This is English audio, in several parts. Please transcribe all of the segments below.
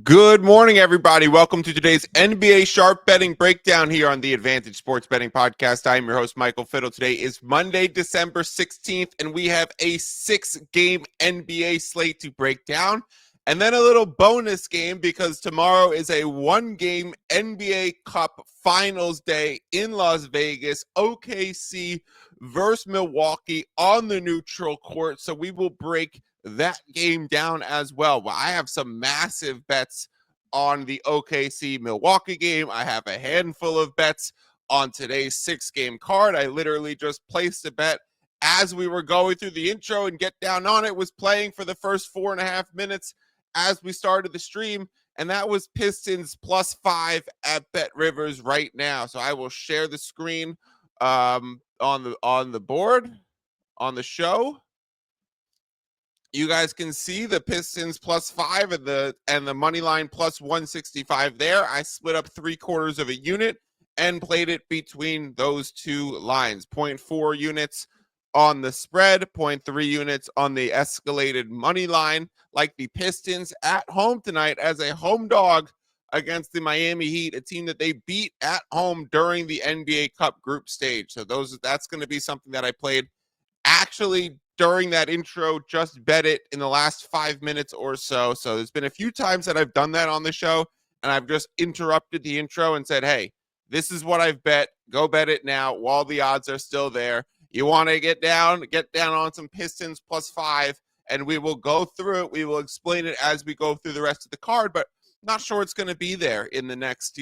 Good morning, everybody. Welcome to today's NBA Sharp Betting Breakdown here on the Advantage Sports Betting Podcast. I am your host, Michael Fiddle. Today is Monday, December 16th, and we have a 6-game NBA slate to break down, and then a little bonus game because tomorrow is a 1-game NBA Cup Finals day in Las Vegas. OKC versus Milwaukee on the neutral court, so we will break that game down as well. Well, I have some massive bets on the OKC Milwaukee game. I have a handful of bets on today's 6-game card. I literally just placed a bet as we were going through the intro, and Get Down On It was playing for the first 4.5 minutes as we started the stream, and that was Pistons +5 at Bet Rivers right now. So I will share the screen on the board on the show. You guys can see the Pistons +5 and the money line +165 there. I split up 3/4 of a unit and played it between those two lines. 0.4 units on the spread, 0.3 units on the escalated money line. Like the Pistons at home tonight as a home dog against the Miami Heat, a team that they beat at home during the NBA Cup group stage. So that's going to be something that I played actually during that intro, just bet it in the last 5 minutes or so. So there's been a few times that I've done that on the show, and I've just interrupted the intro and said, hey, this is what I've bet. Go bet it now while the odds are still there. You want to get down on some Pistons +5, and we will go through it. We will explain it as we go through the rest of the card, but not sure it's going to be there in the next,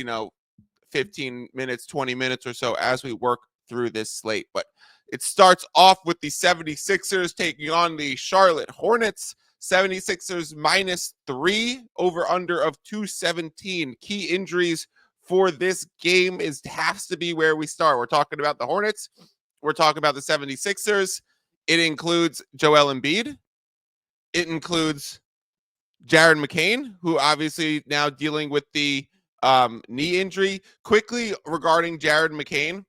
15 minutes, 20 minutes or so as we work through this slate. But it starts off with the 76ers taking on the Charlotte Hornets. 76ers -3, over under of 217. Key injuries for this game has to be where we start. We're talking about the Hornets. We're talking about the 76ers. It includes Joel Embiid. It includes Jared McCain, who obviously now dealing with the knee injury. Quickly regarding Jared McCain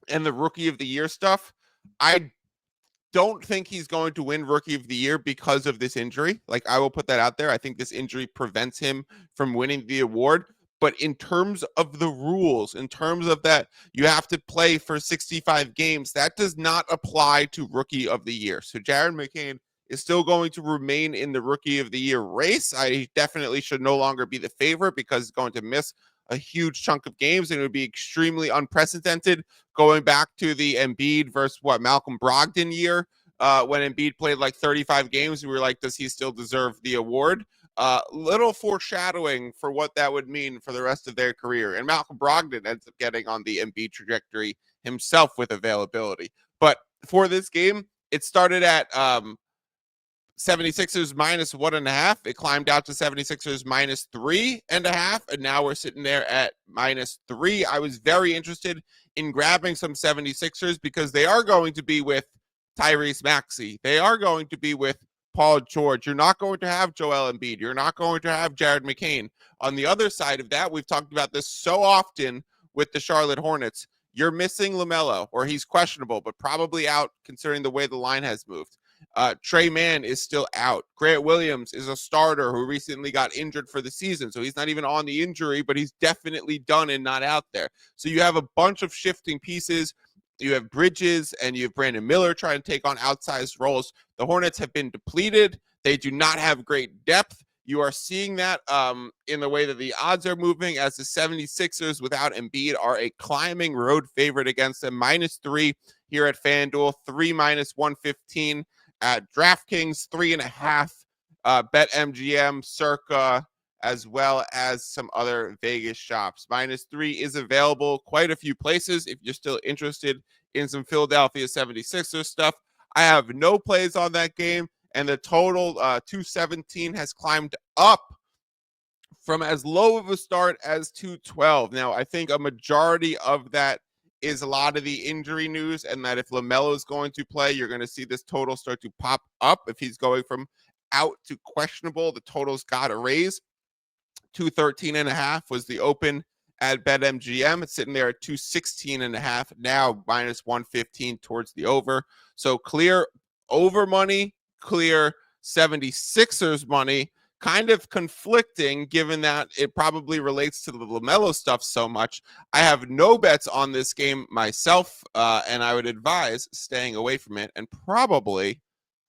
and the Rookie of the Year stuff, I don't think he's going to win Rookie of the Year because of this injury. Like, I will put that out there. I think this injury prevents him from winning the award. But in terms of the rules, in terms of that you have to play for 65 games, that does not apply to Rookie of the Year. So Jared McCain is still going to remain in the Rookie of the Year race. I definitely should no longer be the favorite because he's going to miss a huge chunk of games, and it would be extremely unprecedented going back to the Embiid versus Malcolm Brogdon year when Embiid played like 35 games. We were like, does he still deserve the award? Little foreshadowing for what that would mean for the rest of their career. And Malcolm Brogdon ends up getting on the Embiid trajectory himself with availability. But for this game, it started at 76ers -1.5. It climbed out to 76ers -3.5. And now we're sitting there at -3. I was very interested in grabbing some 76ers because they are going to be with Tyrese Maxey. They are going to be with Paul George. You're not going to have Joel Embiid. You're not going to have Jared McCain. On the other side of that, we've talked about this so often with the Charlotte Hornets. You're missing LaMelo, or he's questionable, but probably out considering the way the line has moved. Trey Mann is still out. Grant Williams is a starter who recently got injured for the season, so he's not even on the injury, but he's definitely done and not out there. So you have a bunch of shifting pieces. You have Bridges and you have Brandon Miller trying to take on outsized roles. The Hornets have been depleted. They do not have great depth. You are seeing that in the way that the odds are moving, as the 76ers without Embiid are a climbing road favorite against them. -3 here at FanDuel, 3 -115 at DraftKings, 3.5 BetMGM, Circa, as well as some other Vegas shops. -3 is available quite a few places if you're still interested in some Philadelphia 76ers stuff. I have no plays on that game, and the total 217 has climbed up from as low of a start as 212. Now, I think a majority of that is a lot of the injury news, and that if LaMelo is going to play, you're going to see this total start to pop up. If he's going from out to questionable, the total's got to raise. 213.5 was the open at BetMGM. It's sitting there at 216.5, now -115 towards the over. So clear over money, clear 76ers money, kind of conflicting given that it probably relates to the LaMelo stuff so much. I have no bets on this game myself, and I would advise staying away from it and probably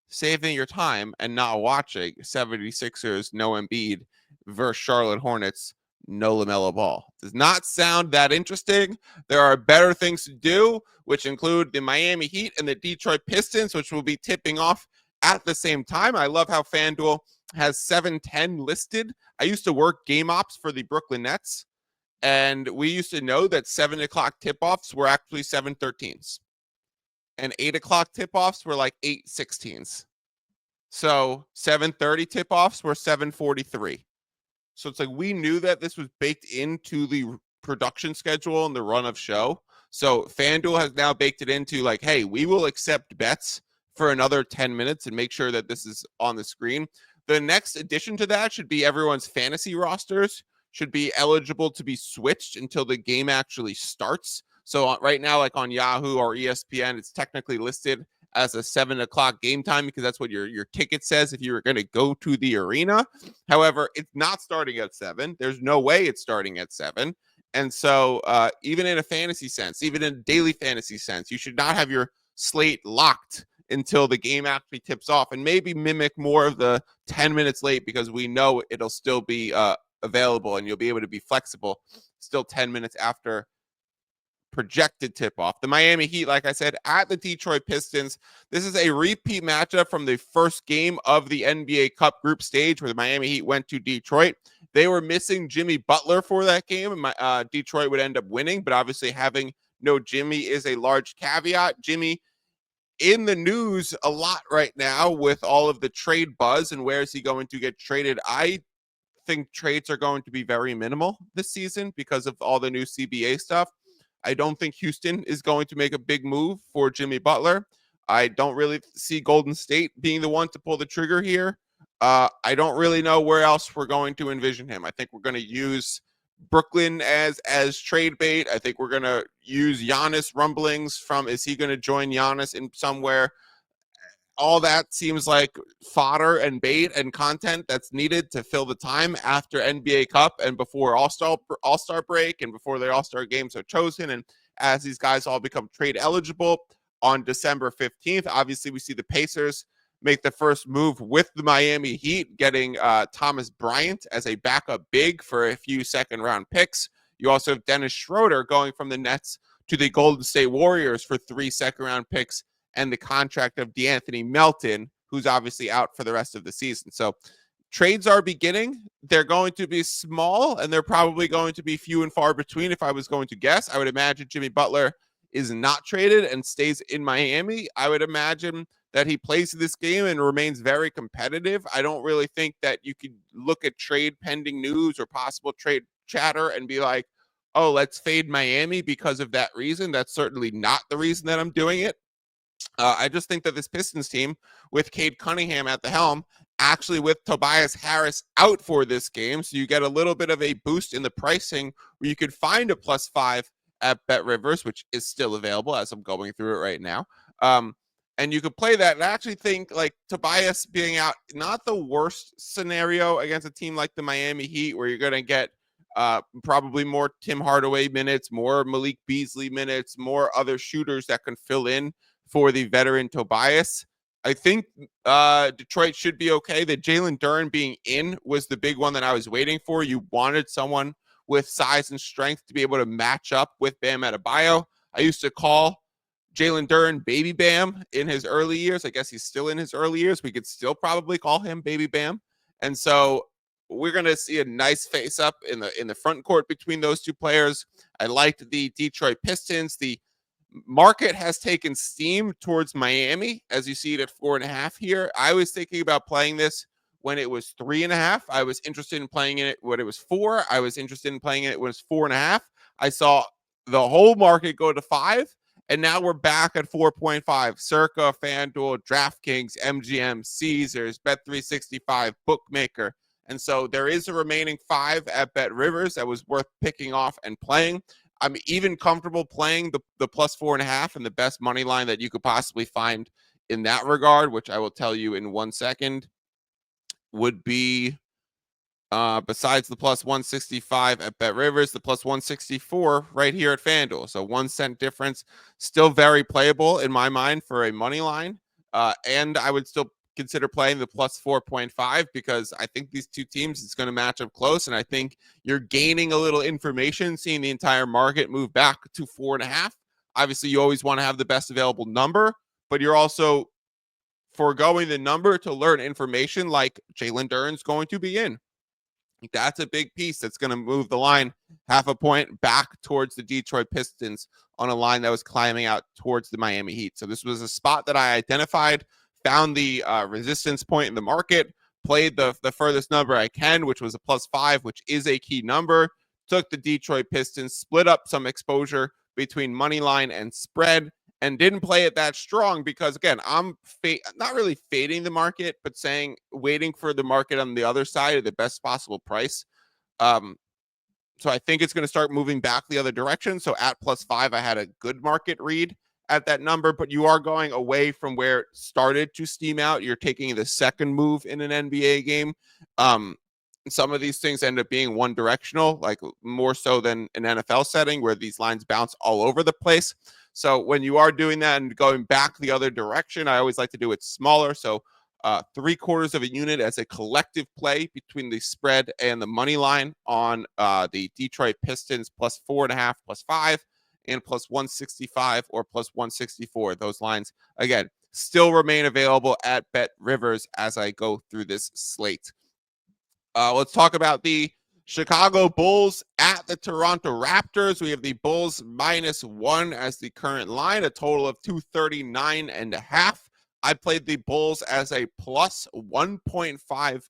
saving your time and not watching 76ers no Embiid versus Charlotte Hornets no LaMelo Ball. Does not sound that interesting. There are better things to do, which include the Miami Heat and the Detroit Pistons, which will be tipping off at the same time. I love how FanDuel has 7:10 listed. I used to work game ops for the Brooklyn Nets, and we used to know that 7 o'clock tip-offs were actually 7:13s. And 8 o'clock tip-offs were like 8:16s. So 7:30 tip-offs were 7:43. So it's like we knew that this was baked into the production schedule and the run of show. So FanDuel has now baked it into like, hey, we will accept bets for another 10 minutes and make sure that this is on the screen. The next addition to that should be everyone's fantasy rosters should be eligible to be switched until the game actually starts. So right now, like on Yahoo or ESPN, it's technically listed as a 7 o'clock game time because that's what your ticket says if you were going to go to the arena. However, it's not starting at 7. There's no way it's starting at 7. And so even in a fantasy sense, even in a daily fantasy sense, you should not have your slate locked until the game actually tips off, and maybe mimic more of the 10 minutes late because we know it'll still be available and you'll be able to be flexible still 10 minutes after projected tip-off. The Miami Heat, like I said, at the Detroit Pistons. This is a repeat matchup from the first game of the NBA Cup group stage where the Miami Heat went to Detroit. They were missing Jimmy Butler for that game, and Detroit would end up winning, but obviously having no Jimmy is a large caveat. Jimmy in the news a lot right now with all of the trade buzz and where is he going to get traded. I think trades are going to be very minimal this season because of all the new CBA stuff. I don't think Houston is going to make a big move for Jimmy Butler. I don't really see Golden State being the one to pull the trigger here. I don't really know where else we're going to envision him. I think we're going to use Brooklyn as trade bait. I think we're going to use Giannis rumblings from, is he going to join Giannis in somewhere? All that seems like fodder and bait and content that's needed to fill the time after NBA Cup and before All-Star break and before the All-Star games are chosen. And as these guys all become trade eligible on December 15th, obviously we see the Pacers make the first move with the Miami Heat, getting Thomas Bryant as a backup big for a few second-round picks. You also have Dennis Schroeder going from the Nets to the Golden State Warriors for 3 second-round picks and the contract of DeAnthony Melton, who's obviously out for the rest of the season. So trades are beginning. They're going to be small, and they're probably going to be few and far between if I was going to guess. I would imagine Jimmy Butler is not traded and stays in Miami. I would imagine that he plays this game and remains very competitive. I don't really think that you could look at trade pending news or possible trade chatter and be like, oh, let's fade Miami because of that reason. That's certainly not the reason that I'm doing it. I just think that this Pistons team, with Cade Cunningham at the helm, actually with Tobias Harris out for this game, so you get a little bit of a boost in the pricing where you could find a +5 at BetRivers, which is still available as I'm going through it right now. And you could play that. And I actually think like Tobias being out, not the worst scenario against a team like the Miami Heat, where you're going to get probably more Tim Hardaway minutes, more Malik Beasley minutes, more other shooters that can fill in for the veteran Tobias. I think Detroit should be okay. The Jalen Duren being in was the big one that I was waiting for. You wanted someone with size and strength to be able to match up with Bam Adebayo. I used to call Jalen Duren Baby Bam in his early years. I guess he's still in his early years. We could still probably call him Baby Bam. And so we're going to see a nice face up in the front court between those two players. I liked the Detroit Pistons. The market has taken steam towards Miami, as you see it at 4.5 here. I was thinking about playing this when it was 3.5. I was interested in playing it when it was 4. I was interested in playing it when it was 4.5. I saw the whole market go to 5, and now we're back at 4.5. Circa, FanDuel, DraftKings, MGM, Caesars, Bet365, Bookmaker. And so there is a remaining 5 at BetRivers that was worth picking off and playing. I'm even comfortable playing the +4.5 and the best money line that you could possibly find in that regard, which I will tell you in 1 second, would be Besides the plus 165 at Bet Rivers, the plus 164 right here at FanDuel. So 1 cent difference, still very playable in my mind for a money line. And I would still consider playing the plus 4.5 because I think these two teams it's going to match up close. And I think you're gaining a little information, seeing the entire market move back to 4.5. Obviously, you always want to have the best available number, but you're also foregoing the number to learn information like Jalen Duren's going to be in. That's a big piece that's going to move the line half a point back towards the Detroit Pistons on a line that was climbing out towards the Miami Heat. So this was a spot that I identified, found the resistance point in the market, played the furthest number I can, which was a plus 5, which is a key number, took the Detroit Pistons, split up some exposure between money line and spread, and didn't play it that strong because, again, I'm not really fading the market, but waiting for the market on the other side at the best possible price. So I think it's going to start moving back the other direction. So at plus 5, I had a good market read at that number, but you are going away from where it started to steam out. You're taking the second move in an NBA game. Some of these things end up being one directional, like more so than an NFL setting where these lines bounce all over the place. So when you are doing that and going back the other direction, I always like to do it smaller. So 3/4 of a unit as a collective play between the spread and the money line on the Detroit Pistons plus 4.5, plus 5, and plus 165 or plus 164. Those lines, again, still remain available at Bet Rivers as I go through this slate. Let's talk about the Chicago Bulls at the Toronto Raptors. We have the Bulls -1 as the current line, a total of 239.5. I played the Bulls as a plus 1.5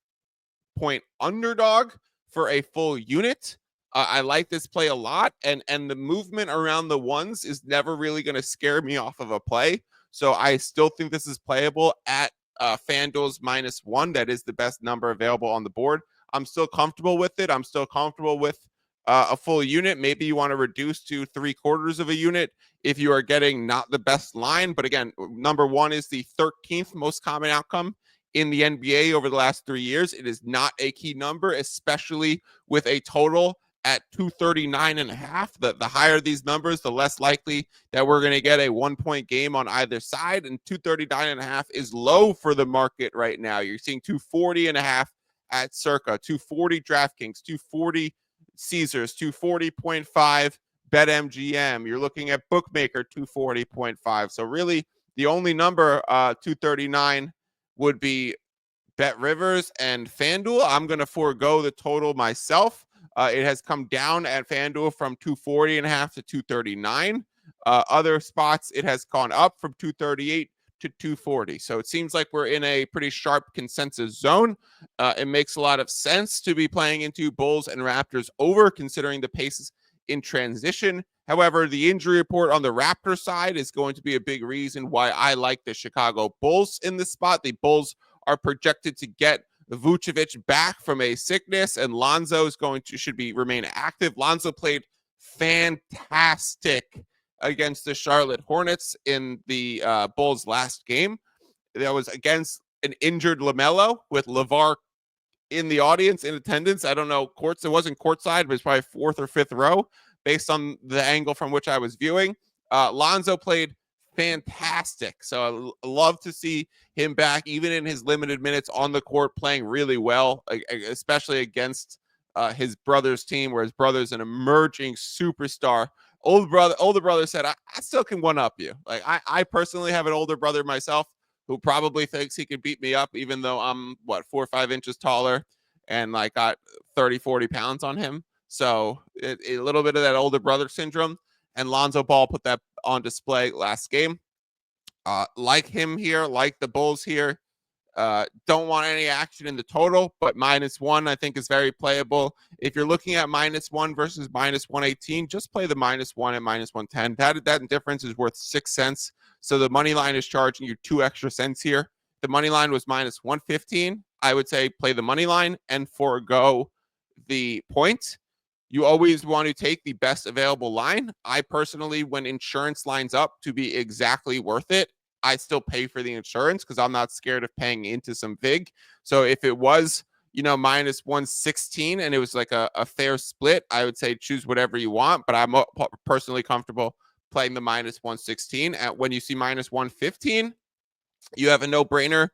point underdog for a full unit. I like this play a lot, and the movement around the ones is never really going to scare me off of a play. So I still think this is playable at FanDuel's -1. That is the best number available on the board. I'm still comfortable with it. I'm still comfortable with a full unit. Maybe you want to reduce to 3/4 of a unit if you are getting not the best line. But again, number 1 is the 13th most common outcome in the NBA over the last 3 years. It is not a key number, especially with a total at 239.5. The higher these numbers, the less likely that we're going to get a 1-point game on either side. And 239.5 is low for the market right now. You're seeing 240.5 at Circa, 240 DraftKings, 240 Caesars, 240.5 BetMGM. You're looking at Bookmaker 240.5. So really the only number 239 would be Bet Rivers and FanDuel. I'm going to forego the total myself. It has come down at FanDuel from 240.5 to 239. Other spots, it has gone up from 238 to 240. So it seems like we're in a pretty sharp consensus zone. It makes a lot of sense to be playing into Bulls and Raptors over, considering the paces in transition. However, the injury report on the Raptor side is going to be a big reason why I like the Chicago Bulls in this spot. The Bulls are projected to get Vucevic back from a sickness, and Lonzo is should remain active. Lonzo played fantastic against the Charlotte Hornets in the Bulls' last game. That was against an injured LaMelo with LeVar in the audience in attendance. I don't know it wasn't courtside, but it's probably 4th or 5th row based on the angle from which I was viewing. Lonzo played fantastic. So I love to see him back, even in his limited minutes on the court, playing really well, especially against his brother's team, where his brother's an emerging superstar. Older brother said, I still can one-up you. Like I personally have an older brother myself who probably thinks he can beat me up, even though I'm 4 or 5 inches taller and like got 30, 40 pounds on him. So a little bit of that older brother syndrome. And Lonzo Ball put that on display last game. Like him here, like the Bulls here. Don't want any action in the total, but -1 I think is very playable. If you're looking at -1 versus -118, just play the -1 at -110. That difference is worth 6 cents. So the money line is charging you 2 extra cents here. The money line was -115. I would say play the money line and forego the point. You always want to take the best available line. I personally, when insurance lines up to be exactly worth it, I still pay for the insurance because I'm not scared of paying into some VIG. So if it was, minus 116 and it was like a fair split, I would say choose whatever you want, but I'm personally comfortable playing the minus 116. When you see minus 115, you have a no-brainer.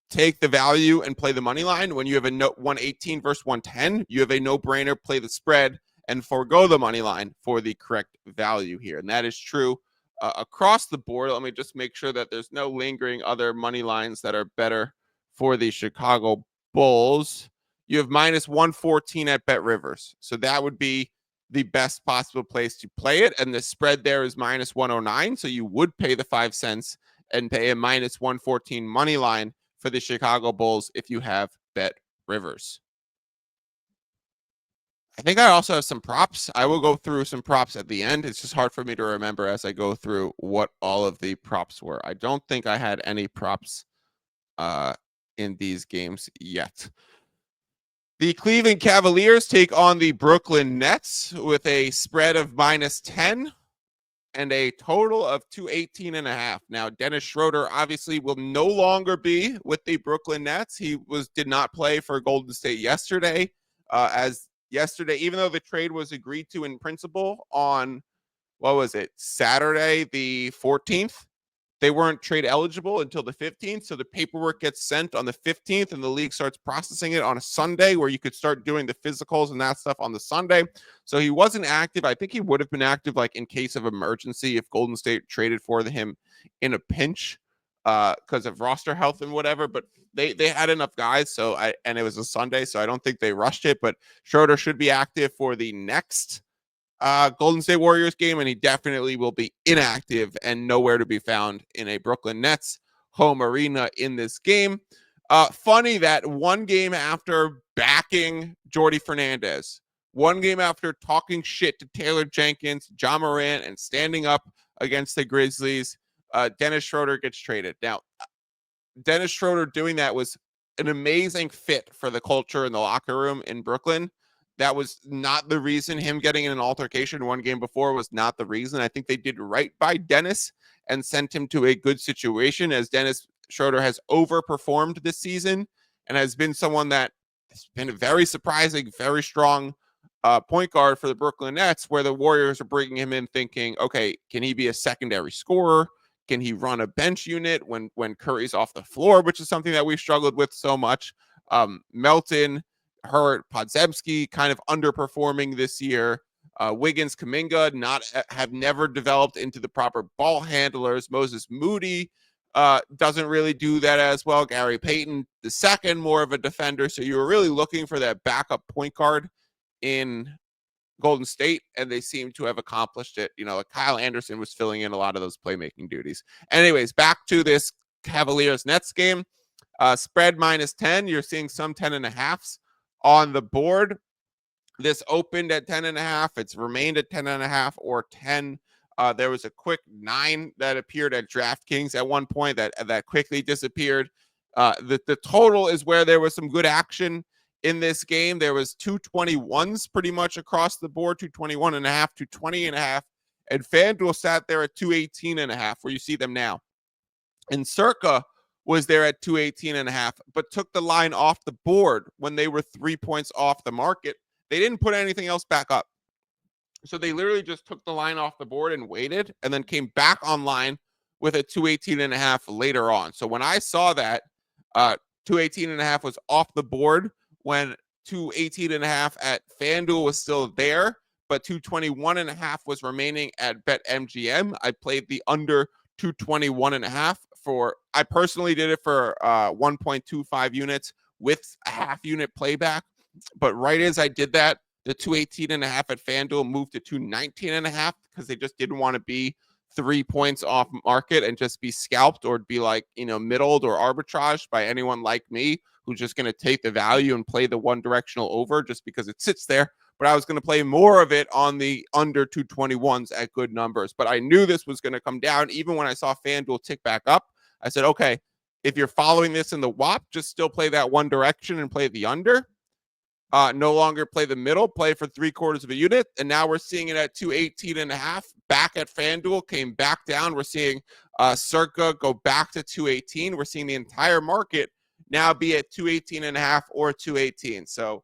Take the value and play the money line. When you have a 118 versus 110, you have a no-brainer, play the spread and forego the money line for the correct value here. And that is true across the board. Let me just make sure that there's no lingering other money lines that are better for the Chicago Bulls. You have minus 114 at Bet Rivers. So that would be the best possible place to play it. And the spread there is minus 109. So you would pay the 5 cents and pay a minus 114 money line for the Chicago Bulls if you have Bet Rivers. I think I also have some props. I will go through some props at the end. It's just hard for me to remember as I go through what all of the props were. I don't think I had any props in these games yet. The Cleveland Cavaliers take on the Brooklyn Nets with a spread of minus 10 and a total of 218.5. Now, Dennis Schroeder obviously will no longer be with the Brooklyn Nets. He did not play for Golden State yesterday, even though the trade was agreed to in principle on, Saturday the 14th. They weren't trade eligible until the 15th, so the paperwork gets sent on the 15th, and the league starts processing it on a Sunday, where you could start doing the physicals and that stuff on the Sunday. So he wasn't active. I think he would have been active, like in case of emergency, if Golden State traded for him in a pinch because of roster health and whatever. But they had enough guys, and it was a Sunday, so I don't think they rushed it. But Schroeder should be active for the next Golden State Warriors game, and he definitely will be inactive and nowhere to be found in a Brooklyn Nets home arena in this game. Funny that one game after backing Jordy Fernandez, one game after talking shit to Taylor Jenkins, Ja Morant, and standing up against the Grizzlies, Dennis Schroeder gets traded. Now, Dennis Schroeder doing that was an amazing fit for the culture in the locker room in Brooklyn. That was not the reason. Him getting in an altercation one game before was not the reason. I think they did right by Dennis and sent him to a good situation, as Dennis Schroeder has overperformed this season and has been someone that has been a very surprising, very strong point guard for the Brooklyn Nets, where the Warriors are bringing him in thinking, okay, can he be a secondary scorer? Can he run a bench unit when Curry's off the floor, which is something that we've struggled with so much? Melton, Hurt, Podziemski kind of underperforming this year. Wiggins, Kuminga have never developed into the proper ball handlers. Moses Moody doesn't really do that as well. Gary Payton, the second, more of a defender. So you were really looking for that backup point guard in Golden State, and they seem to have accomplished it. Like Kyle Anderson was filling in a lot of those playmaking duties. Anyways, back to this Cavaliers-Nets game. Spread minus 10. You're seeing some 10.5s on the board. This opened at 10.5. It's remained at 10.5 or 10. There was a quick 9 that appeared at DraftKings at one point that quickly disappeared. The total is where there was some good action in this game. There was 221s pretty much across the board, 221.5, 220.5, and FanDuel sat there at 218.5, where you see them now. And Circa was there at 218.5, but took the line off the board when they were 3 points off the market. They didn't put anything else back up. So they literally just took the line off the board and waited, and then came back online with a 218.5 later on. So when I saw that 218.5 was off the board, when 218.5 at FanDuel was still there, but 221.5 was remaining at BetMGM, I played the under 221.5 I personally did it for 1.25 units with a half unit playback. But right as I did that, the 218.5 at FanDuel moved to 219.5 because they just didn't want to be 3 points off market and just be scalped or be middled or arbitraged by anyone like me who's just going to take the value and play the one directional over just because it sits there. But I was going to play more of it on the under 221s at good numbers. But I knew this was going to come down. Even when I saw FanDuel tick back up, I said, okay, if you're following this in the WHOP, just still play that one direction and play the under. No longer play the middle, play for 3/4 of a unit. And now we're seeing it at 218.5. Back at FanDuel, came back down. We're seeing Circa go back to 218. We're seeing the entire market now be at 218.5 or 218. So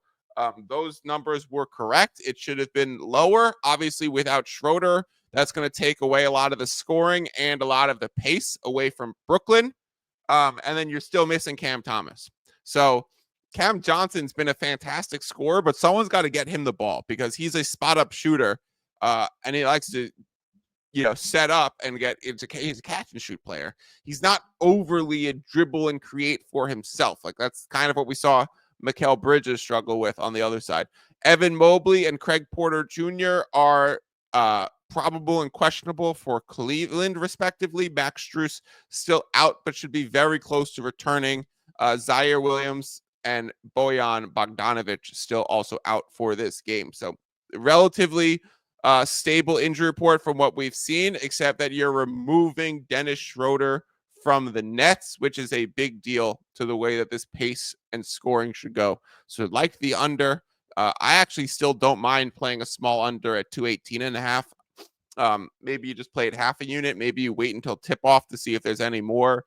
those numbers were correct. It should have been lower. Obviously, without Schroeder, that's going to take away a lot of the scoring and a lot of the pace away from Brooklyn. And then you're still missing Cam Thomas. So Cam Johnson's been a fantastic scorer, but someone's got to get him the ball because he's a spot-up shooter, and he likes to, set up and he's a catch-and-shoot player. He's not overly a dribble and create for himself. Like, that's kind of what we saw Mikal Bridges struggle with on the other side. Evan Mobley and Craig Porter Jr. are probable and questionable for Cleveland, respectively. Max Strus still out, but should be very close to returning. Zaire Williams and Bojan Bogdanovic still also out for this game. So relatively stable injury report from what we've seen, except that you're removing Dennis Schroeder from the Nets, which is a big deal to the way that this pace and scoring should go. So like the under, I actually still don't mind playing a small under at 218.5. Maybe you just play it half a unit. Maybe you wait until tip off to see if there's any more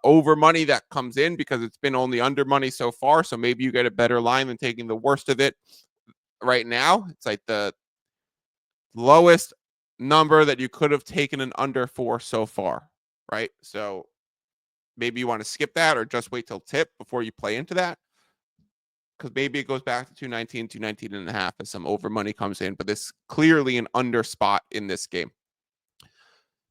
over money that comes in, because it's been only under money so far. So maybe you get a better line than taking the worst of it right now. It's like the lowest number that you could have taken an under for so far, right? So maybe you want to skip that or just wait till tip before you play into that, because maybe it goes back to 219.5 as some over money comes in, but this clearly an under spot in this game.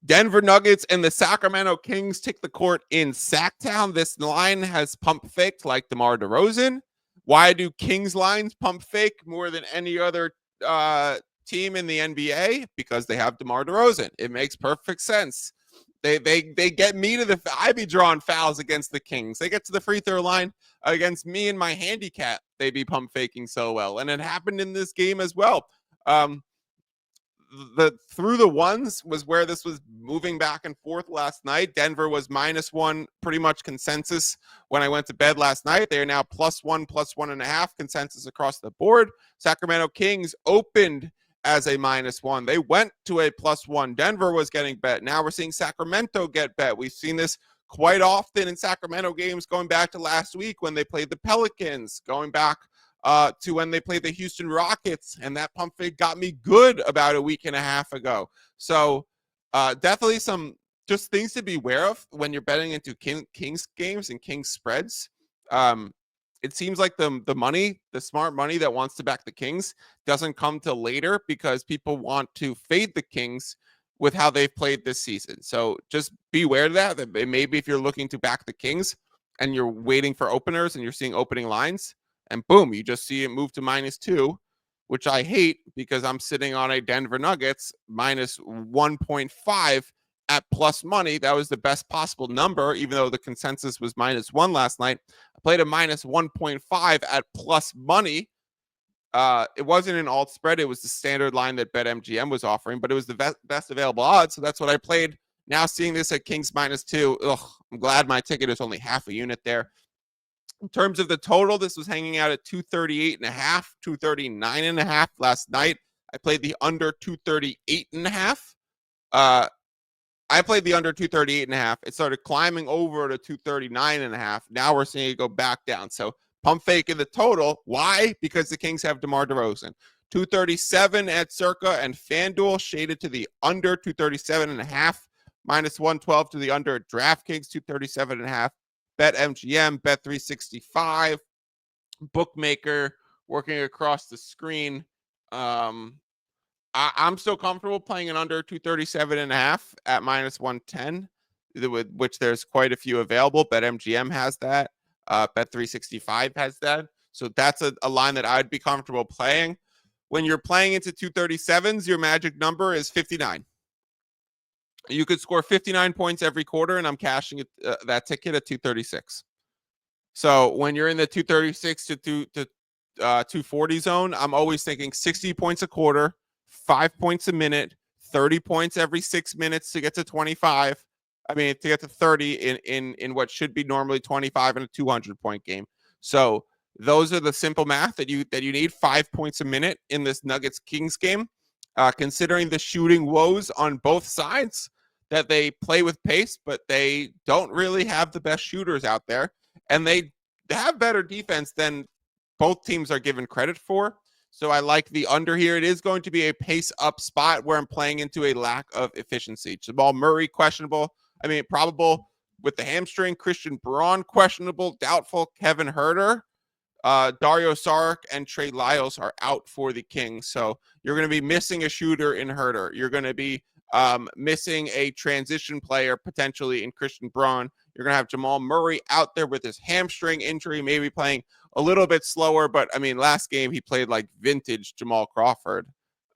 Denver Nuggets and the Sacramento Kings take the court in Sacktown. This line has pump faked like DeMar DeRozan. Why do Kings lines pump fake more than any other team in the NBA? Because they have DeMar DeRozan. It makes perfect sense. They get me to I be drawing fouls against the Kings. They get to the free throw line against me and my handicap. They be pump faking so well. And it happened in this game as well. The through the ones was where this was moving back and forth last night. Denver was -1, pretty much consensus when I went to bed last night. They are now +1, +1.5 consensus across the board. Sacramento Kings opened as a -1. They went to a +1. Denver was getting bet. Now we're seeing Sacramento get bet. We've seen this quite often in Sacramento games, going back to last week when they played the Pelicans, going back to when they played the Houston Rockets, and that pump fake got me good about a week and a half ago. So definitely some just things to be aware of when you're betting into Kings games and Kings spreads. It seems like the money, the smart money that wants to back the Kings doesn't come till later, because people want to fade the Kings with how they've played this season. So just beware of that maybe if you're looking to back the Kings and you're waiting for openers and you're seeing opening lines, and boom, you just see it move to -2, which I hate, because I'm sitting on a Denver Nuggets -1.5 at plus money. That was the best possible number, even though the consensus was -1 last night. I played a -1.5 at plus money. It wasn't an alt spread. It was the standard line that BetMGM was offering, but it was the best available odds. So that's what I played. Now seeing this at Kings -2, I'm glad my ticket is only half a unit there. In terms of the total, this was hanging out at 238.5, 239.5 last night. I played the under 238.5. I played the under 238.5. It started climbing over to 239.5. Now we're seeing it go back down. So pump fake in the total. Why? Because the Kings have DeMar DeRozan. 237 at Circa and FanDuel shaded to the under 237.5. -112 to the under at DraftKings 237.5. BetMGM, Bet365, bookmaker working across the screen. I'm still comfortable playing an under 237.5 at -110, with which there's quite a few available. BetMGM has that. Bet365 has that. So that's a line that I'd be comfortable playing. When you're playing into 237s, your magic number is 59. You could score 59 points every quarter, and I'm cashing that ticket at 236. So when you're in the 236 to 240 zone, I'm always thinking 60 points a quarter, 5 points a minute, 30 points every 6 minutes to get to 25. I mean, to get to 30 in what should be normally 25 in a 200-point game. So those are the simple math that you need. 5 points a minute in this Nuggets Kings game. Considering the shooting woes on both sides, that they play with pace, but they don't really have the best shooters out there. and they have better defense than both teams are given credit for. So I like the under here. It is going to be a pace up spot where I'm playing into a lack of efficiency. Jamal Murray, questionable. Probable with the hamstring. Christian Braun, questionable. Doubtful. Kevin Huerter. Dario Saric and Trey Lyles are out for the Kings. So you're going to be missing a shooter in Huerter. You're going to be missing a transition player potentially in Christian Braun. You're going to have Jamal Murray out there with his hamstring injury, maybe playing a little bit slower. But, last game he played like vintage Jamal Crawford.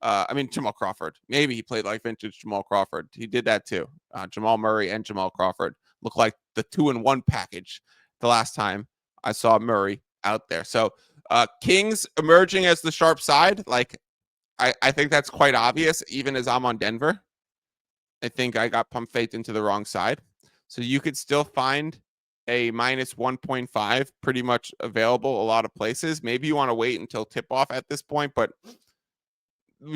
Jamal Crawford. Maybe he played like vintage Jamal Crawford. He did that too. Jamal Murray and Jamal Crawford look like the 2-in-1 package the last time I saw Murray out there. So Kings emerging as the sharp side. Like, I think that's quite obvious, even as I'm on Denver. I think I got pump faked into the wrong side. So you could still find a minus 1.5 pretty much available a lot of places. Maybe you want to wait until tip off at this point, but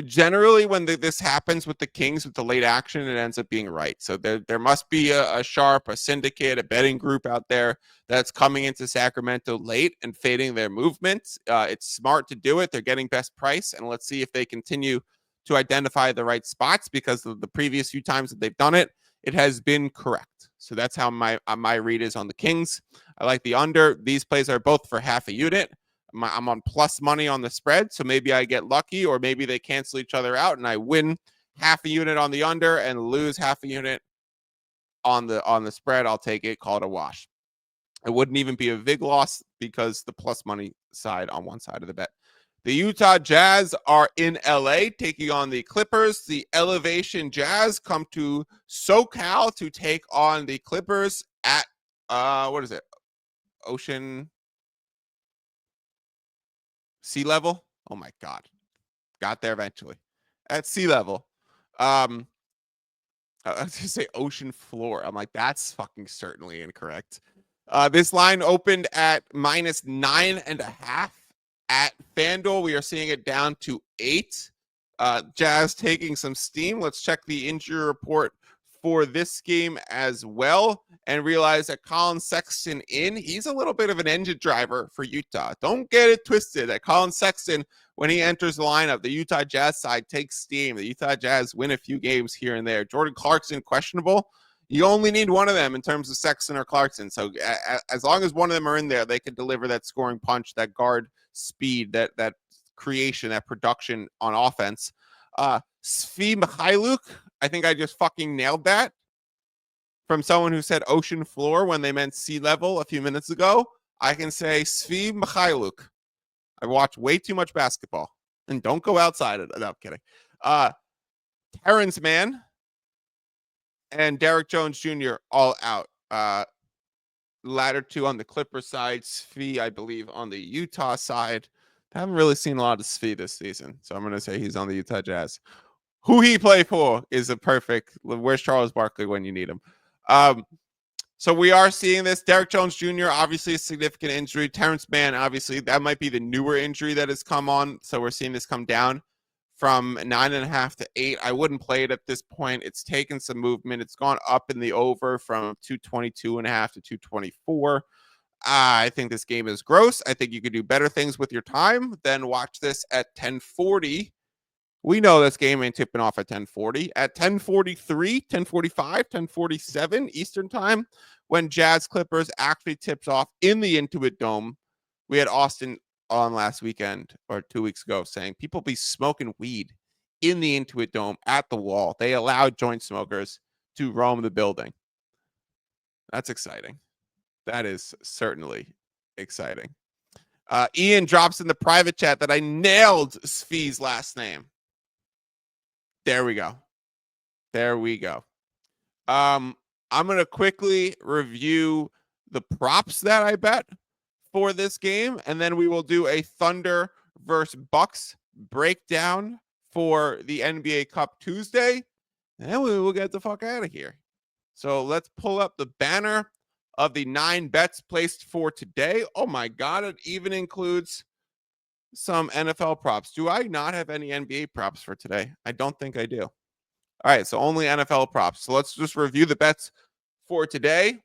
generally when this happens with the Kings with the late action, it ends up being right. So there must be a sharp, a syndicate, a betting group out there that's coming into Sacramento late and fading their movements. It's smart to do it. They're getting best price, and let's see if they continue to identify the right spots, because of the previous few times that they've done it, it has been correct. So that's how my read is on the Kings. I like the under. These plays are both for half a unit. I'm on plus money on the spread, so maybe I get lucky, or maybe they cancel each other out and I win half a unit on the under and lose half a unit on the spread. I'll take it, call it a wash. It wouldn't even be a vig loss because the plus money side on one side of the bet. The Utah Jazz are in LA taking on the Clippers. The Elevation Jazz come to SoCal to take on the Clippers at Ocean sea level. Oh my God. Got there eventually. At sea level. I was going to say ocean floor. I'm like, that's fucking certainly incorrect. This line opened at minus 9.5 at FanDuel. We are seeing it down to 8. Jazz taking some steam. Let's check the injury report for this game as well and realize that Colin Sexton he's a little bit of an engine driver for Utah. Don't get it twisted that Colin Sexton, when he enters the lineup, the Utah Jazz side takes steam. The Utah Jazz win a few games here and there. Jordan Clarkson, questionable. You only need one of them in terms of Sexton or Clarkson. So as long as one of them are in there, they can deliver that scoring punch, that guard speed, that creation, that production on offense. Svi Mikhailuk, I think I just fucking nailed that from someone who said ocean floor when they meant sea level a few minutes ago. I can say Svi Mikhailuk. I watch way too much basketball and don't go outside. No, I'm kidding. Terrence Mann and Derek Jones Jr. all out. Latter two on the Clippers side. Svi, I believe, on the Utah side. I haven't really seen a lot of Svi this season, so I'm going to say he's on the Utah Jazz. Who he play for is a perfect. Where's Charles Barkley when you need him? So we are seeing this. Derek Jones Jr., obviously a significant injury. Terrence Mann, obviously, that might be the newer injury that has come on. So we're seeing this come down from 9.5 to 8. I wouldn't play it at this point. It's taken some movement. It's gone up in the over from 222.5 to 224. I think this game is gross. I think you could do better things with your time than watch this at 10:40. We know this game ain't tipping off at 10:40. At 10:43, 10:45, 10:47 Eastern time, when Jazz Clippers actually tips off in the Intuit Dome. We had Austin on last weekend or 2 weeks ago saying people be smoking weed in the Intuit Dome at the wall. They allowed joint smokers to roam the building. That's exciting. That is certainly exciting. Ian drops in the private chat that I nailed Svi's last name. There we go. I'm going to quickly review the props that I bet for this game, and then we will do a Thunder versus Bucks breakdown for the NBA Cup Tuesday, and then we will get the fuck out of here. So let's pull up the banner of the 9 bets placed for today. Oh my God, it even includes some NFL props. Do I not have any NBA props for today? I don't think I do. All right, so only NFL props. So let's just review the bets for today.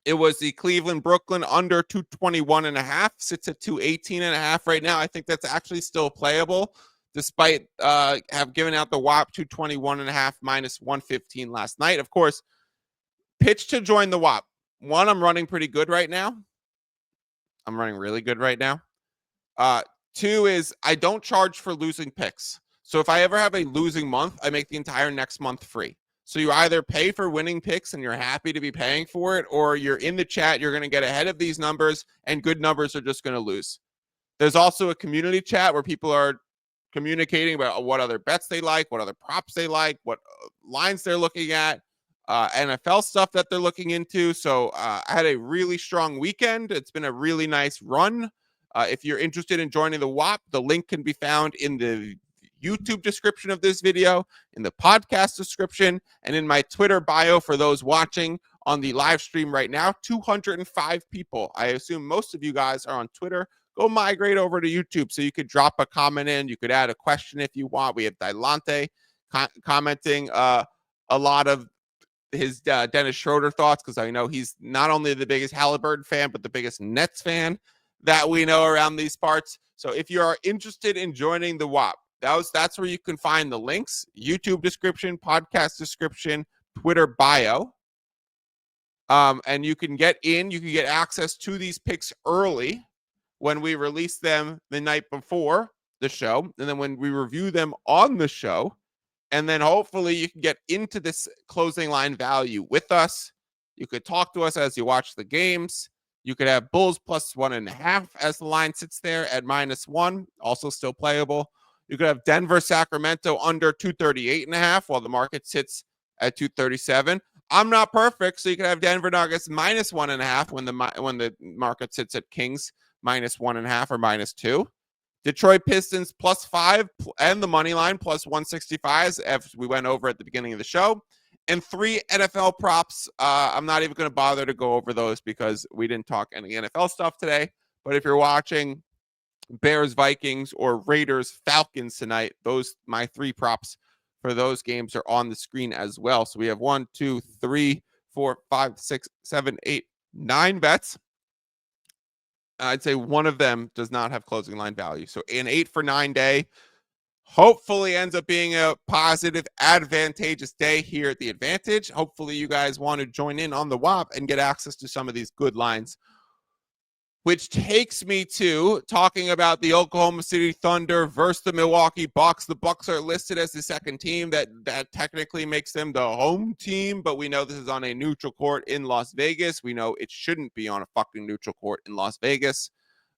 It was the Cleveland Brooklyn under 221.5, sits at 218.5 right now. I think that's actually still playable, despite have given out the WHOP 221.5 minus 115 last night. Of course, pitch to join the WHOP. One, I'm running pretty good right now. I'm running really good right now. Two is I don't charge for losing picks. So if I ever have a losing month, I make the entire next month free. So you either pay for winning picks and you're happy to be paying for it, or you're in the chat, you're going to get ahead of these numbers, and good numbers are just going to lose. There's also a community chat where people are communicating about what other bets they like, what other props they like, what lines they're looking at, NFL stuff that they're looking into. So I had a really strong weekend. It's been a really nice run. If you're interested in joining the WHOP, the link can be found in the YouTube description of this video, in the podcast description, and in my Twitter bio for those watching on the live stream right now. 205 people. I assume most of you guys are on Twitter. Go migrate over to YouTube so you could drop a comment in. You could add a question if you want. We have Dilante commenting a lot of his Dennis Schroeder thoughts, because I know he's not only the biggest Halliburton fan, but the biggest Nets fan that we know around these parts. So if you are interested in joining the WHOP, that's where you can find the links: YouTube description, podcast description, Twitter bio. And you can get access to these picks early when we release them the night before the show, and then when we review them on the show. And then hopefully you can get into this closing line value with us. You could talk to us as you watch the games. You could have Bulls plus 1.5 as the line sits there at -1, also still playable. You could have Denver, Sacramento under 238.5 while the market sits at 237. I'm not perfect, so you could have Denver Nuggets -1.5 when the market sits at Kings -1.5 or -2. Detroit Pistons +5 and the money line plus 165, as we went over at the beginning of the show. And 3 NFL props. I'm not even going to bother to go over those because we didn't talk any NFL stuff today. But if you're watching Bears, Vikings, or Raiders, Falcons tonight, my 3 props for those games are on the screen as well. So we have 1, 2, 3, 4, 5, 6, 7, 8, 9 bets. I'd say one of them does not have closing line value. So an 8 for 9 day hopefully ends up being a positive, advantageous day here at the Advantage. Hopefully you guys want to join in on the WHOP and get access to some of these good lines, which takes me to talking about the Oklahoma City Thunder versus the Milwaukee Bucks. The Bucks are listed as the second team. That technically makes them the home team, but we know this is on a neutral court in Las Vegas. We know it shouldn't be on a fucking neutral court in Las Vegas.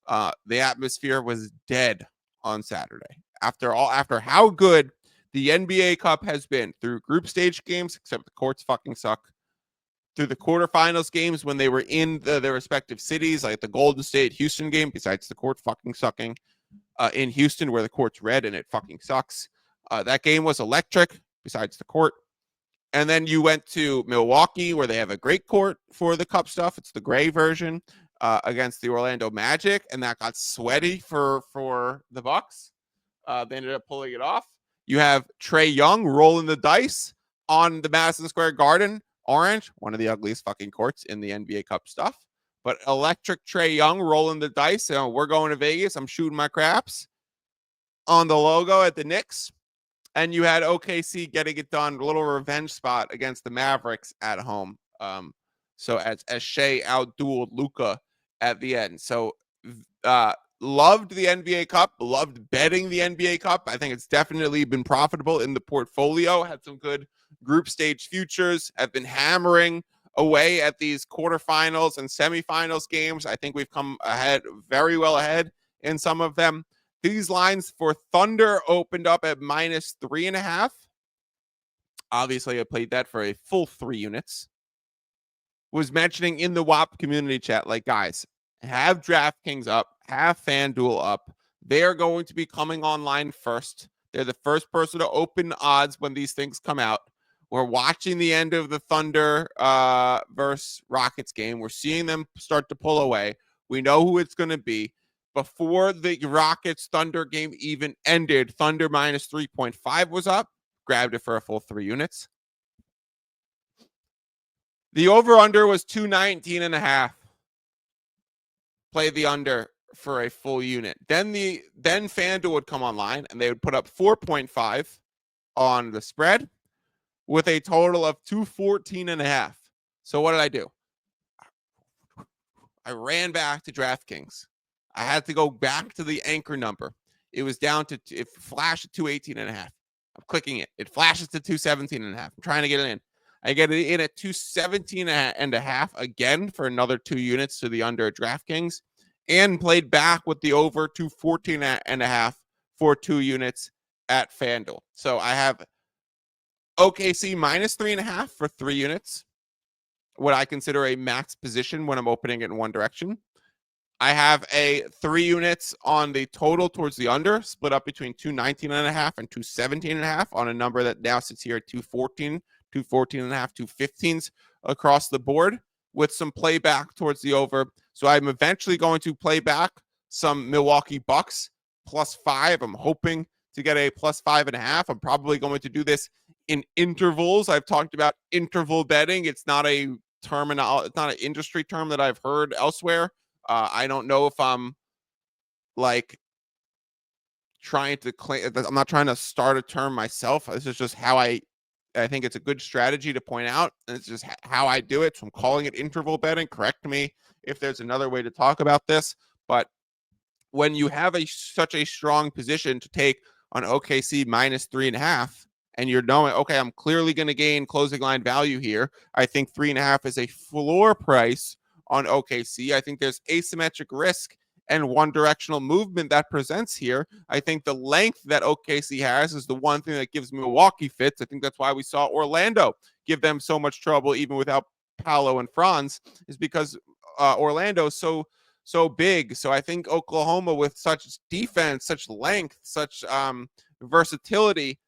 The atmosphere was dead on Saturday. After how good the NBA Cup has been through group stage games, except the courts fucking suck, through the quarterfinals games when they were in their respective cities, like the Golden State Houston game, besides the court fucking sucking, in Houston where the court's red and it fucking sucks. That game was electric, besides the court. And then you went to Milwaukee where they have a great court for the Cup stuff. It's the gray version against the Orlando Magic, and that got sweaty for the Bucks. They ended up pulling it off. You have Trae Young rolling the dice on the Madison Square Garden. Orange, one of the ugliest fucking courts in the NBA Cup stuff. But electric Trae Young rolling the dice. We're going to Vegas. I'm shooting my craps on the logo at the Knicks. And you had OKC getting it done, a little revenge spot against the Mavericks at home. So as Shea outdueled Luka at the end. So loved the NBA Cup, loved betting the NBA Cup. I think it's definitely been profitable in the portfolio. Had some good group stage futures, have been hammering away at these quarterfinals and semifinals games. I think we've come ahead, very well ahead in some of them. These lines for Thunder opened up at -3.5. Obviously, I played that for a full 3 units. Was mentioning in the WHOP community chat, like, guys, have DraftKings up, have FanDuel up. They're going to be coming online first. They're the first person to open odds when these things come out. We're watching the end of the Thunder versus Rockets game. We're seeing them start to pull away. We know who it's going to be. Before the Rockets Thunder game even ended, Thunder -3.5 was up. Grabbed it for a full 3 units. The over-under was 219.5. Play the under for a full unit. Then FanDuel would come online and they would put up 4.5 on the spread with a total of 214.5. So what did I do? I ran back to DraftKings. I had to go back to the anchor number. It was down to, it flashed at 218.5. I'm clicking it. It flashes to 217.5. I'm trying to get it in. I get it in at 217.5 again for another 2 units to the under at DraftKings, and played back with the over 214.5 for 2 units at FanDuel. So I have OKC minus 3.5 for 3 units, what I consider a max position when I'm opening it in one direction. I have a 3 units on the total towards the under, split up between 219.5 and 217.5 on a number that now sits here at 214.5, 215s across the board, with some playback towards the over. So I'm eventually going to play back some Milwaukee Bucks +5. I'm hoping to get a +5.5. I'm probably going to do this in intervals. I've talked about interval betting. It's not a it's not an industry term that I've heard elsewhere. I don't know if I'm like trying to claim. I'm not trying to start a term myself. This is just how I think it's a good strategy to point out. And it's just how I do it. So I'm calling it interval betting. Correct me if there's another way to talk about this. But when you have such a strong position to take on OKC minus 3.5, and you're knowing, okay, I'm clearly going to gain closing line value here. I think 3.5 is a floor price on OKC. I think there's asymmetric risk and one directional movement that presents here. I think the length that OKC has is the one thing that gives Milwaukee fits. I think that's why we saw Orlando give them so much trouble even without Paolo and Franz, is because Orlando's so big. So I think Oklahoma, with such defense, such length, such versatility,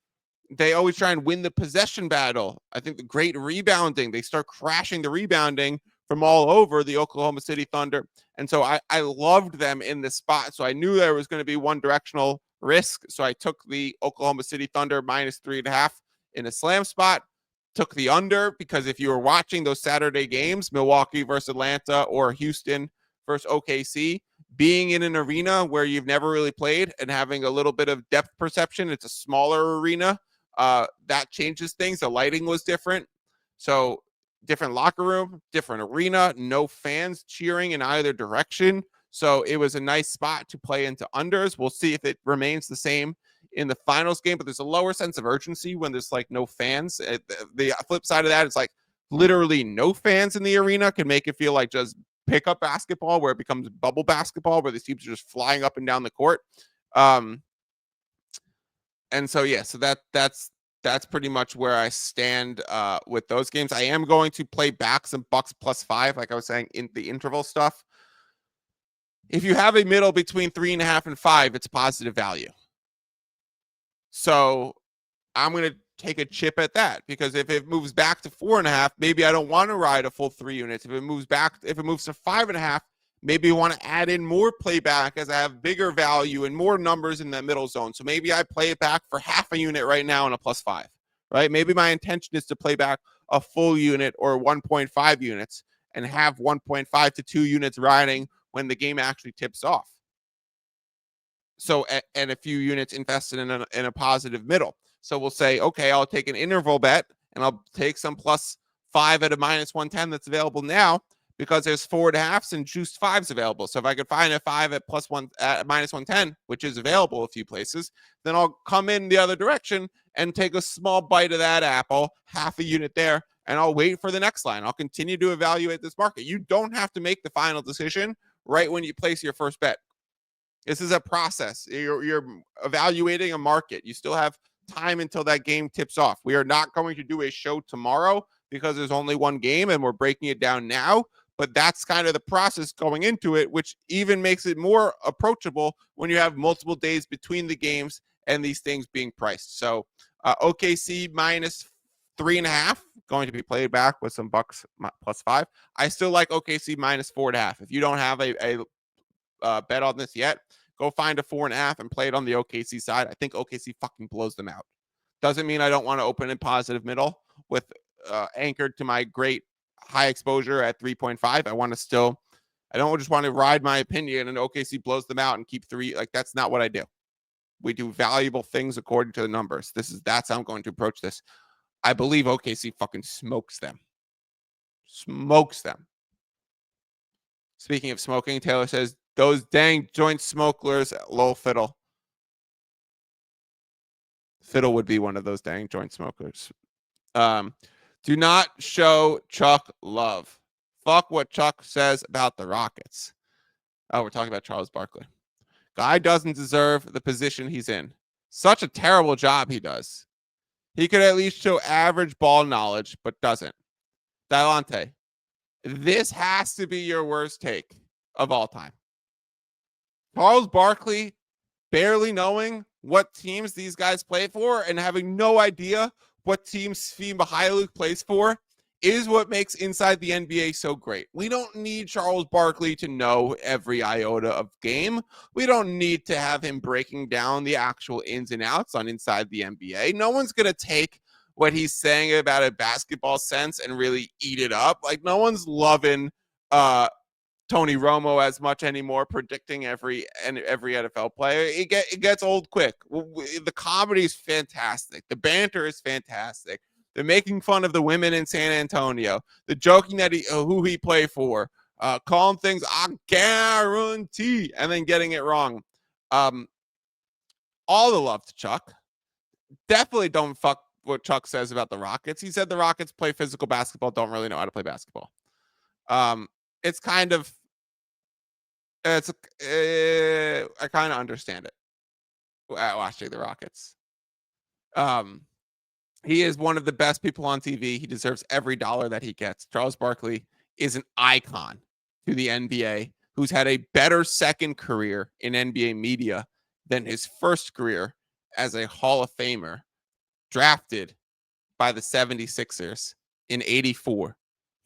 they always try and win the possession battle. I think the great rebounding, they start crashing the rebounding from all over the Oklahoma City Thunder. And so I loved them in this spot. So I knew there was going to be one directional risk. So I took the Oklahoma City Thunder minus 3.5 in a slam spot, took the under, because if you were watching those Saturday games, Milwaukee versus Atlanta or Houston versus OKC, being in an arena where you've never really played and having a little bit of depth perception, it's a smaller arena. That changes things. The lighting was different. So different locker room, different arena, no fans cheering in either direction. So it was a nice spot to play into unders. We'll see if it remains the same in the finals game, but there's a lower sense of urgency when there's like no fans. The flip side of that is like literally no fans in the arena can make it feel like just pickup basketball, where it becomes bubble basketball, where the teams are just flying up and down the court. And so, yeah, so that's pretty much where I stand with those games. I am going to play back some Bucks +5, like I was saying, in the interval stuff. If you have a middle between 3.5 and 5, it's positive value. So I'm going to take a chip at that, because if it moves back to 4.5, maybe I don't want to ride a full 3 units. If it moves to 5.5, maybe you want to add in more playback as I have bigger value and more numbers in that middle zone. So maybe I play it back for half a unit right now in a +5, right? Maybe my intention is to play back a full unit or 1.5 units and have 1.5 to 2 units riding when the game actually tips off. So, and a few units invested in a positive middle. So we'll say, okay, I'll take an interval bet and I'll take some +5 at a -110 that's available now, because there's 4.5s and juiced 5s available. So if I could find a 5 at +1 at -110, which is available a few places, then I'll come in the other direction and take a small bite of that apple, half a unit there, and I'll wait for the next line. I'll continue to evaluate this market. You don't have to make the final decision right when you place your first bet. This is a process. You're evaluating a market. You still have time until that game tips off. We are not going to do a show tomorrow because there's only one game and we're breaking it down now. But that's kind of the process going into it, which even makes it more approachable when you have multiple days between the games and these things being priced. So OKC -3.5, going to be played back with some Bucks +5. I still like OKC -4.5. If you don't have a bet on this yet, go find a 4.5 and play it on the OKC side. I think OKC fucking blows them out. Doesn't mean I don't want to open in positive middle with anchored to my great high exposure at 3.5. I don't just want to ride my opinion and OKC blows them out and keep 3. Like, that's not what I do. We do valuable things according to the numbers. That's how I'm going to approach this. I believe OKC fucking smokes them. Smokes them. Speaking of smoking, Taylor says, those dang joint smokers, lol Fiddle. Fiddle would be one of those dang joint smokers. Do not show Chuck love. Fuck what Chuck says about the Rockets. Oh, we're talking about Charles Barkley. Guy doesn't deserve the position he's in. Such a terrible job he does. He could at least show average ball knowledge, but doesn't. Dalante, this has to be your worst take of all time. Charles Barkley barely knowing what teams these guys play for and having no idea what team Svi Mikhailuk plays for is what makes Inside the NBA so great. We don't need Charles Barkley to know every iota of game. We don't need to have him breaking down the actual ins and outs on Inside the NBA. No one's going to take what he's saying about a basketball sense and really eat it up. Like, no one's loving Tony Romo as much anymore, predicting every NFL player. It gets old quick. The comedy is fantastic. The banter is fantastic. The making fun of the women in San Antonio. The joking that who he play for. Calling things I guarantee and then getting it wrong. All the love to Chuck. Definitely don't fuck what Chuck says about the Rockets. He said the Rockets play physical basketball, don't really know how to play basketball. It's kind of I kind of understand it watching the Rockets. He is one of the best people on TV. He deserves every dollar that he gets. Charles Barkley is an icon to the NBA who's had a better second career in NBA media than his first career as a Hall of Famer drafted by the 76ers in 84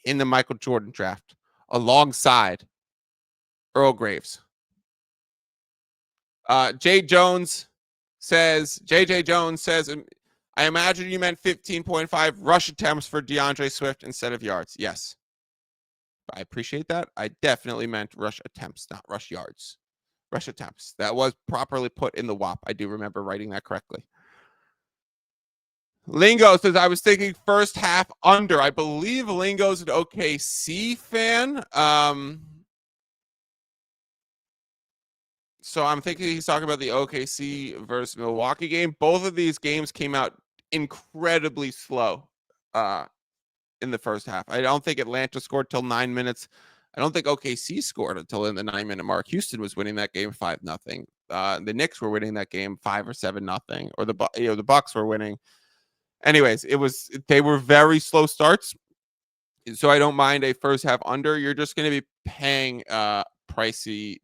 in the Michael Jordan draft alongside Earl Graves. JJ Jones says, I imagine you meant 15.5 rush attempts for DeAndre Swift instead of yards. Yes. I appreciate that. I definitely meant rush attempts, not rush yards. Rush attempts. That was properly put in the WHOP. I do remember writing that correctly. Lingo says, I was thinking first half under. I believe Lingo's an OKC fan. So I'm thinking he's talking about the OKC versus Milwaukee game. Both of these games came out incredibly slow in the first half. I don't think Atlanta scored till 9 minutes. I don't think OKC scored until in the 9-minute mark. Houston was winning that game 5-0. The Knicks were winning that game 5 or 7-0, or the Bucks were winning. Anyways, they were very slow starts. So I don't mind a first half under. You're just going to be paying pricey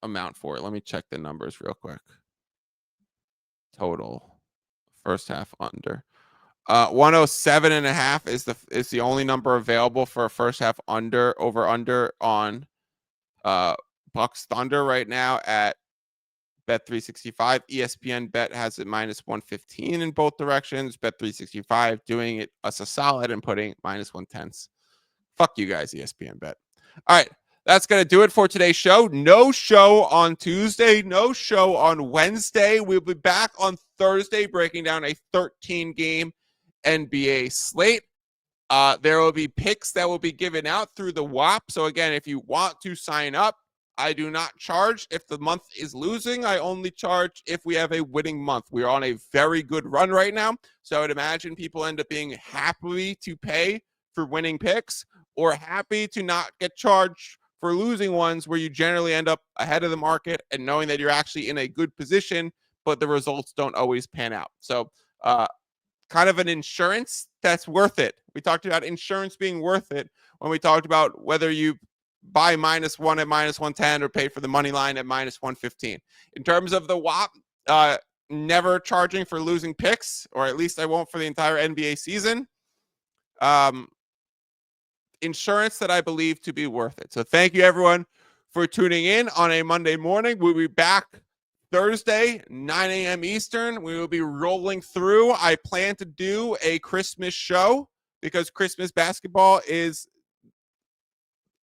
amount for it. Let me check the numbers real quick. Total first half under 107.5 is the only number available for a first half under on Bucks Thunder right now at Bet365. ESPN Bet has it -115 in both directions. Bet365 doing it us a solid and putting -110s. Fuck you guys, ESPN Bet. All right. That's going to do it for today's show. No show on Tuesday. No show on Wednesday. We'll be back on Thursday breaking down a 13-game NBA slate. There will be picks that will be given out through the WHOP. So, again, if you want to sign up, I do not charge if the month is losing. I only charge if we have a winning month. We're on a very good run right now. So I would imagine people end up being happy to pay for winning picks or happy to not get charged for losing ones where you generally end up ahead of the market and knowing that you're actually in a good position, but the results don't always pan out. So kind of an insurance that's worth it. We talked about insurance being worth it when we talked about whether you buy -1 at -110 or pay for the money line at -115. In terms of the WHOP, never charging for losing picks, or at least I won't for the entire NBA season. Insurance that I believe to be worth it. So thank you everyone for tuning in on a Monday morning. We'll be back Thursday, 9 a.m. Eastern. We will be rolling through. I plan to do a Christmas show because Christmas basketball is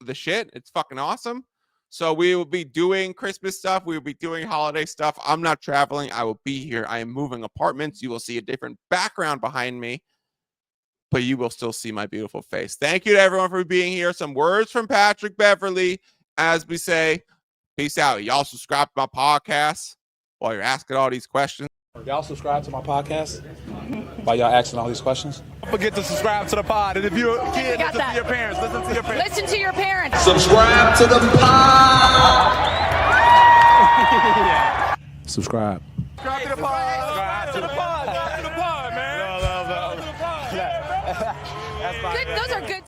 the shit. It's fucking awesome. So we will be doing Christmas stuff. We will be doing holiday stuff. I'm not traveling. I will be here. I am moving apartments. You will see a different background behind me, but you will still see my beautiful face. Thank you to everyone for being here. Some words from Patrick Beverly as we say, peace out. Y'all subscribe to my podcast while you're asking all these questions. Y'all subscribe to my podcast while y'all asking all these questions. Don't forget to subscribe to the pod. And if you're a kid, listen to your parents. Listen to your parents. Listen to your parents. Subscribe to the pod. Subscribe. Subscribe to the pod. Subscribe to the pod. Subscribe to the pod, man. Good, those are good.